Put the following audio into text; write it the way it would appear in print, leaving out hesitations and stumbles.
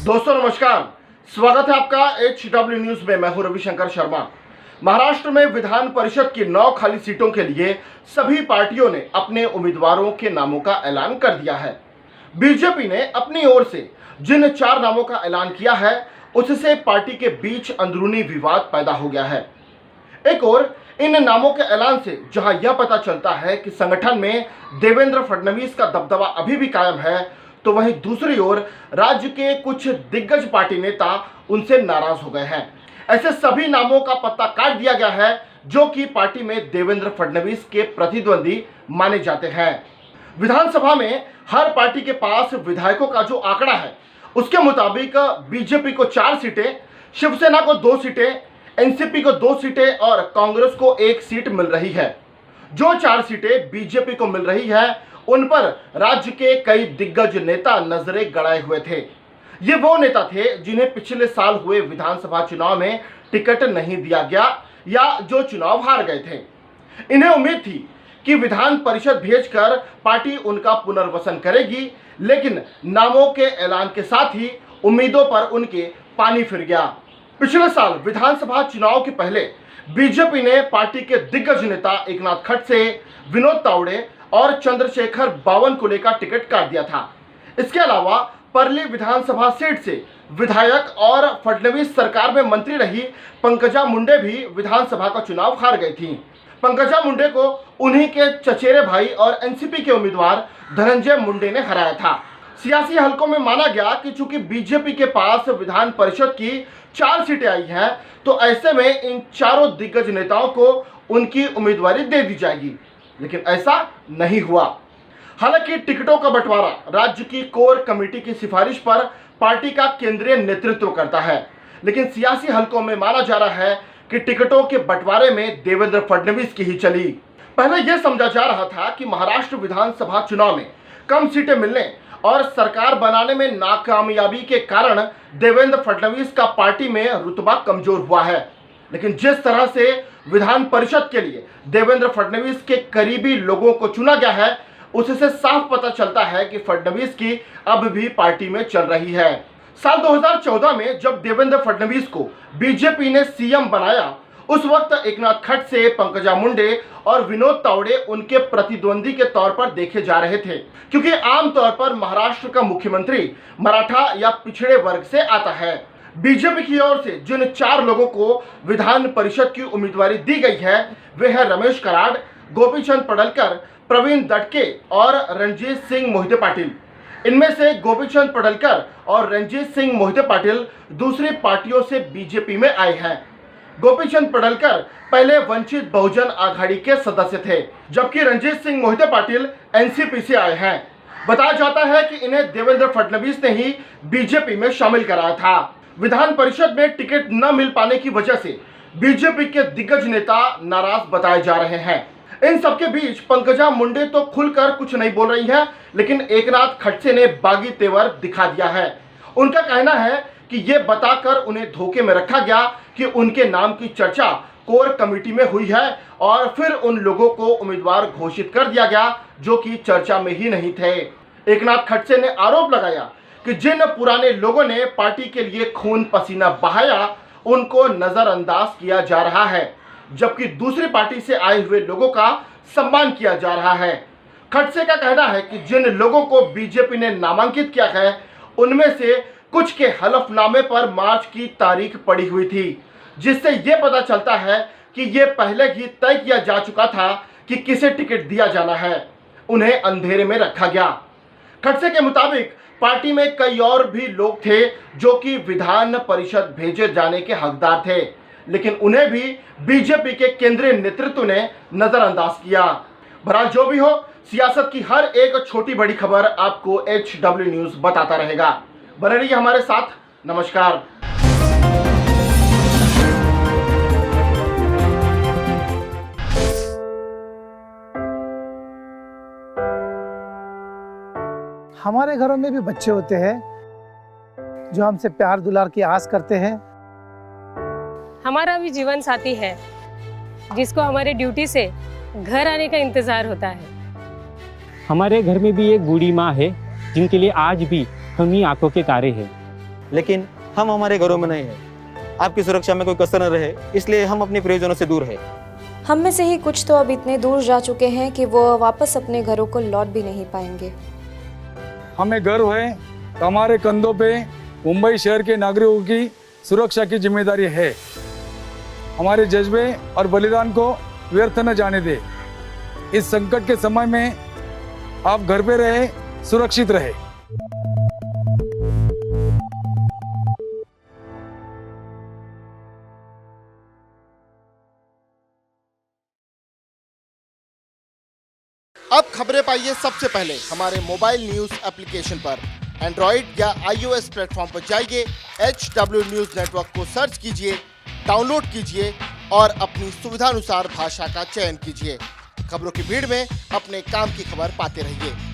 दोस्तों नमस्कार, स्वागत है आपका HW न्यूज में। मैं हूं रविशंकर शर्मा। महाराष्ट्र में विधान परिषद की 9 खाली सीटों के लिए सभी पार्टियों ने अपने उम्मीदवारों के नामों का ऐलान कर दिया है। बीजेपी ने अपनी ओर से जिन 4 नामों का ऐलान किया है, उससे पार्टी के बीच अंदरूनी विवाद पैदा हो गया है। एक और इन नामों के ऐलान से जहां यह पता चलता है कि संगठन में देवेंद्र फडणवीस का दबदबा अभी भी कायम है, तो वहीं दूसरी ओर राज्य के कुछ दिग्गज पार्टी नेता उनसे नाराज हो गए हैं। ऐसे सभी नामों का पत्ता काट दिया गया है जो कि पार्टी में देवेंद्र फडणवीस के प्रतिद्वंदी माने जाते हैं। विधानसभा में हर पार्टी के पास विधायकों का जो आंकड़ा है, उसके मुताबिक बीजेपी को 4 सीटें, शिवसेना को 2 सीटें, एनसीपी को 2 सीटें और कांग्रेस को 1 सीट मिल रही है। जो 4 सीटें बीजेपी को मिल रही है, उन पर राज्य के कई दिग्गज नेता नजरें गड़ाए हुए थे। ये वो नेता थे जिन्हें पिछले साल हुए विधानसभा चुनाव में टिकट नहीं दिया गया या जो चुनाव हार गए थे। इन्हें उम्मीद थी कि विधान परिषद भेजकर पार्टी उनका पुनर्वसन करेगी, लेकिन नामों के ऐलान के साथ ही उम्मीदों पर उनके पानी फिर गया। पिछले साल विधानसभा चुनाव के पहले बीजेपी ने पार्टी के दिग्गज नेता एकनाथ खड़से, विनोद तावड़े और चंद्रशेखर बावनकुले का टिकट काट दिया था। इसके अलावा परली विधानसभा सीट से विधायक और फडणवीस सरकार में मंत्री रही पंकजा मुंडे भी विधानसभा का चुनाव हार गई थी। पंकजा मुंडे को उन्हीं के चचेरे भाई और एनसीपी के उम्मीदवार धनंजय मुंडे ने हराया था। सियासी हलकों में माना गया कि चूंकि बीजेपी के पास विधान परिषद की 4 सीटें आई हैं, तो ऐसे में इन चारों दिग्गज नेताओं को उनकी उम्मीदवारी दे दी जाएगी, लेकिन ऐसा नहीं हुआ। हालांकि टिकटों का बंटवारा राज्य की कोर कमेटी की सिफारिश पर पार्टी का केंद्रीय नेतृत्व करता है, लेकिन सियासी हलकों में माना जा रहा है कि टिकटों के बंटवारे में देवेंद्र फडणवीस की ही चली। पहले यह समझा जा रहा था कि महाराष्ट्र विधानसभा चुनाव में कम सीटें मिलने और सरकार बनाने में नाकामयाबी के कारण देवेंद्र फडणवीस का पार्टी में रुतबा कमजोर हुआ है, लेकिन जिस तरह से विधान परिषद के लिए देवेंद्र फडणवीस के करीबी लोगों को चुना गया है, उससे साफ पता चलता है कि फडणवीस की अब भी पार्टी में चल रही है। साल 2014 में जब देवेंद्र फडणवीस को बीजेपी ने सीएम बनाया, उस वक्त एकनाथ खड़से, पंकजा मुंडे और विनोद तावड़े उनके प्रतिद्वंदी के तौर पर देखे जा रहे थे, क्योंकि आमतौर पर महाराष्ट्र का मुख्यमंत्री मराठा या पिछड़े वर्ग से आता है। बीजेपी की ओर से जिन 4 लोगों को विधान परिषद की उम्मीदवारी दी गई है, वे हैं रमेश कराड, गोपीचंद पडळकर, प्रवीण दटके और रणजीत सिंह मोहिते पाटिल। इनमें से गोपीचंद पडळकर और रणजीत सिंह मोहिते पाटिल दूसरी पार्टियों से बीजेपी में आए हैं। गोपीचंद पडळकर पहले वंचित बहुजन आघाड़ी के सदस्य थे, जबकि रणजीत सिंह मोहिते पाटिल एनसीपी से आए हैं। बताया जाता है कि इन्हें देवेंद्र फडणवीस ने ही बीजेपी में शामिल कराया था। विधान परिषद में टिकट न मिल पाने की वजह से बीजेपी के दिग्गज नेता नाराज बताए जा रहे हैं। इन सबके बीच पंकजा मुंडे तो खुलकर कुछ नहीं बोल रही है, लेकिन एकनाथ खड़से ने बागी तेवर दिखा दिया है। उनका कहना है कि ये बताकर उन्हें धोखे में रखा गया कि उनके नाम की चर्चा कोर कमेटी में हुई है और फिर उन लोगों को उम्मीदवार घोषित कर दिया गया जो कि चर्चा में ही नहीं थे। एकनाथ खड़से ने आरोप लगाया कि जिन पुराने लोगों ने पार्टी के लिए खून पसीना बहाया, उनको नजरअंदाज किया जा रहा है, जबकि दूसरी पार्टी से आए हुए लोगों का सम्मान किया जा रहा है। खड़से का कहना है कि जिन लोगों को बीजेपी ने नामांकित किया है, उनमें से कुछ के हलफनामे पर मार्च की तारीख पड़ी हुई थी, जिससे यह पता चलता है कि यह पहले ही तय किया जा चुका था कि किसे टिकट दिया जाना है। उन्हें अंधेरे में रखा गया। खड़से के मुताबिक पार्टी में कई और भी लोग थे जो कि विधान परिषद भेजे जाने के हकदार थे, लेकिन उन्हें भी बीजेपी के केंद्रीय नेतृत्व ने नजरअंदाज किया। बहरहाल जो भी हो, सियासत की हर एक छोटी बड़ी खबर आपको HW न्यूज बताता रहेगा। बने रहिए हमारे साथ। नमस्कार। हमारे घरों में भी बच्चे होते हैं जो हमसे प्यार दुलार की आस करते हैं। हमारा भी जीवन साथी है जिसको हमारे ड्यूटी से घर आने का इंतजार होता है। हमारे घर में भी एक बूढ़ी माँ है जिनके लिए आज भी हम ही आंखों के तारे हैं। लेकिन हम हमारे घरों में नहीं है। आपकी सुरक्षा में कोई कसर न रहे, इसलिए हम अपने प्रियजनों से दूर है। हम में से ही कुछ तो अब इतने दूर जा चुके हैं कि वो वापस अपने घरों को लौट भी नहीं पाएंगे। हमें गर्व है कि हमारे कंधों पे मुंबई शहर के नागरिकों की सुरक्षा की जिम्मेदारी है। हमारे जज्बे और बलिदान को व्यर्थ न जाने दे। इस संकट के समय में आप घर पे रहे, सुरक्षित रहे। अब खबरें पाइए सबसे पहले हमारे मोबाइल न्यूज एप्लीकेशन पर। एंड्रॉइड या iOS प्लेटफॉर्म पर जाइए, HW न्यूज नेटवर्क को सर्च कीजिए, डाउनलोड कीजिए और अपनी सुविधानुसार भाषा का चयन कीजिए। खबरों की भीड़ में अपने काम की खबर पाते रहिए।